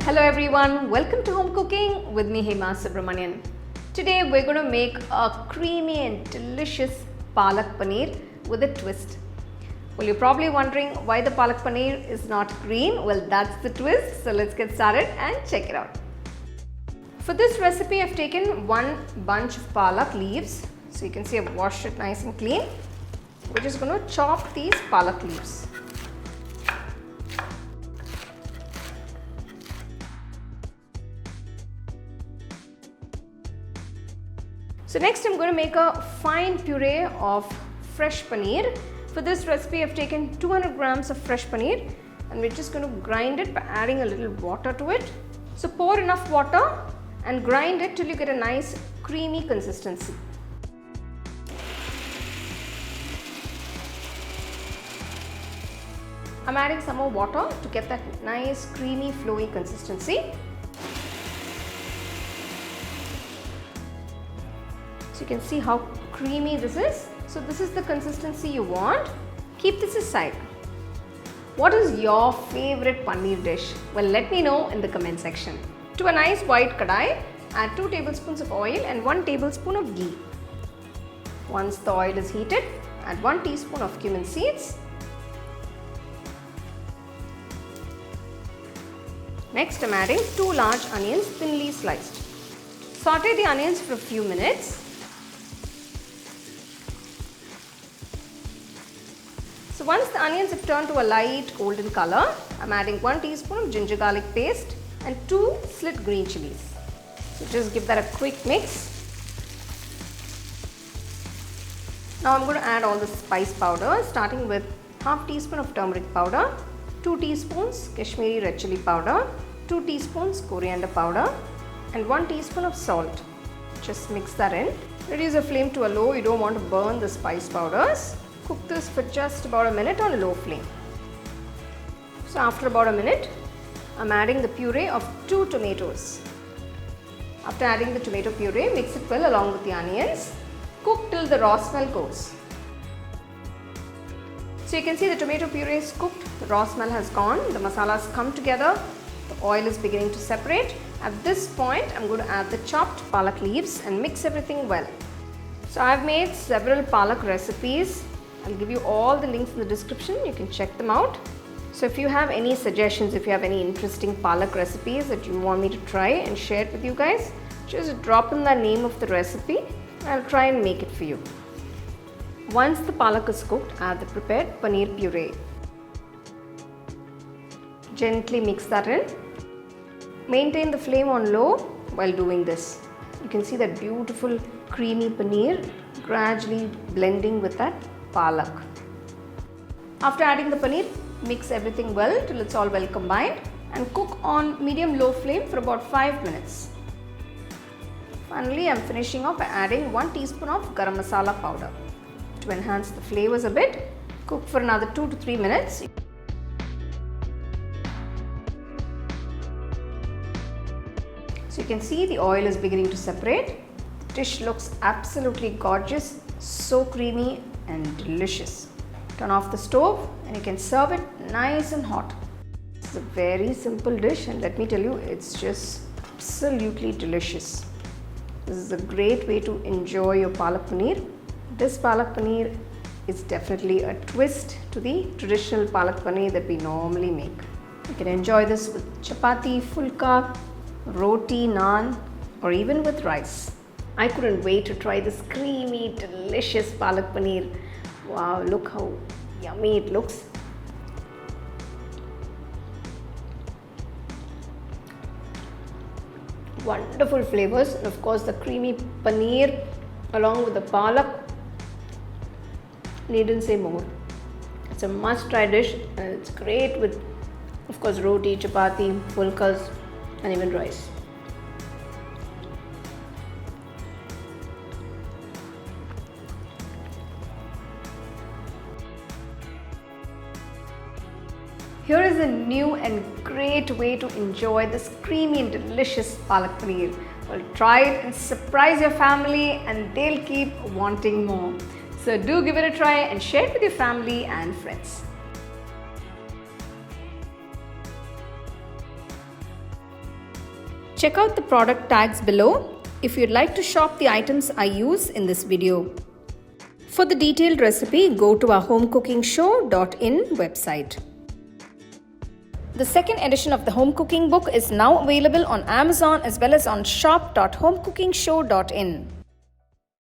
Hello everyone, welcome to Home Cooking with me Hema Subramanian. Today we're going to make a creamy and delicious Palak Paneer with a twist. Well, you're probably wondering why the Palak Paneer is not green. Well, that's the twist. So let's get started and check it out. For this recipe, I've taken one bunch of palak leaves. So you can see I've washed it nice and clean. We're just going to chop these palak leaves. So next I'm going to make a fine puree of fresh paneer. For this recipe I've taken 200 grams of fresh paneer and we're just going to grind it by adding a little water to it. So pour enough water and grind it till you get a nice creamy consistency. I'm adding some more water to get that nice creamy flowy consistency. So you can see how creamy this is. So this is the consistency you want. Keep this aside. What is your favorite paneer dish? Well, let me know in the comment section. To a nice white kadai, add 2 tablespoons of oil and 1 tablespoon of ghee. Once the oil is heated, add 1 teaspoon of cumin seeds. Next, I'm adding 2 large onions thinly sliced. Saute the onions for a few minutes. So once the onions have turned to a light golden color, I'm adding 1 teaspoon of ginger garlic paste and 2 slit green chilies. So just give that a quick mix. Now I'm going to add all the spice powder, starting with half teaspoon of turmeric powder, 2 teaspoons Kashmiri red chili powder, 2 teaspoons coriander powder and 1 teaspoon of salt. Just mix that in. Reduce the flame to a low, you don't want to burn the spice powders. Cook this for just about a minute on a low flame. So after about a minute, I'm adding the puree of 2 tomatoes. After adding the tomato puree, mix it well along with the onions. Cook till the raw smell goes. So you can see the tomato puree is cooked, the raw smell has gone, the masalas come together, the oil is beginning to separate. At this point, I'm going to add the chopped palak leaves and mix everything well. So I've made several palak recipes. I'll give you all the links in the description, you can check them out. So if you have any suggestions, if you have any interesting palak recipes that you want me to try and share it with you guys, just drop in the name of the recipe. I'll try and make it for you. Once the palak is cooked, add the prepared paneer puree. Gently mix that in. Maintain the flame on low while doing this. You can see that beautiful creamy paneer gradually blending with that palak. After adding the paneer, mix everything well till it's all well combined and cook on medium-low flame for about 5 minutes. Finally, I'm finishing off by adding 1 teaspoon of garam masala powder. To enhance the flavors a bit, cook for another 2 to 3 minutes. So you can see the oil is beginning to separate. The dish looks absolutely gorgeous, so creamy and delicious. Turn off the stove and you can serve it nice and hot. It's a very simple dish and let me tell you, it's just absolutely delicious. This is a great way to enjoy your palak paneer. This palak paneer is definitely a twist to the traditional palak paneer that we normally make. You can enjoy this with chapathi, fulka, roti, naan or even with rice. I couldn't wait to try this creamy, delicious palak paneer. Wow, look how yummy it looks. Wonderful flavors and of course the creamy paneer along with the palak. Needn't say more. It's a must-try dish and it's great with, of course, roti, chapati, fulkas and even rice. Here is a new and great way to enjoy this creamy and delicious palak paneer. Well, try it and surprise your family and they'll keep wanting more. So do give it a try and share it with your family and friends. Check out the product tags below if you'd like to shop the items I use in this video. For the detailed recipe, go to our HomeCookingShow.in website. The second edition of the home cooking book is now available on Amazon as well as on shop.homecookingshow.in.